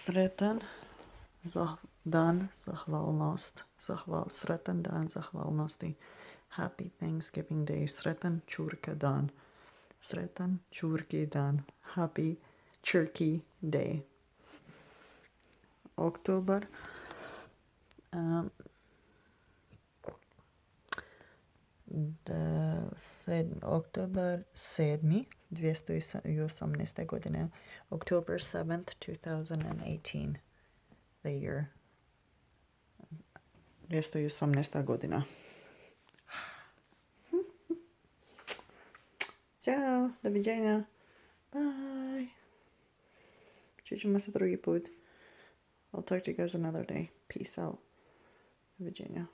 Sretan dan zahvalnost. Sretan dan zahvalnosti. Happy Thanksgiving Day. Sretan Churka dan. Sretan Churki dan. Happy Turkey Day. Oktober. Oktober 7. 218. godine. October 7th, 2018. The year. 218. godina. Ćao, doviđenja. Bye. Čućemo se drugi put. I'll talk to you guys another day. Peace out. Doviđenja.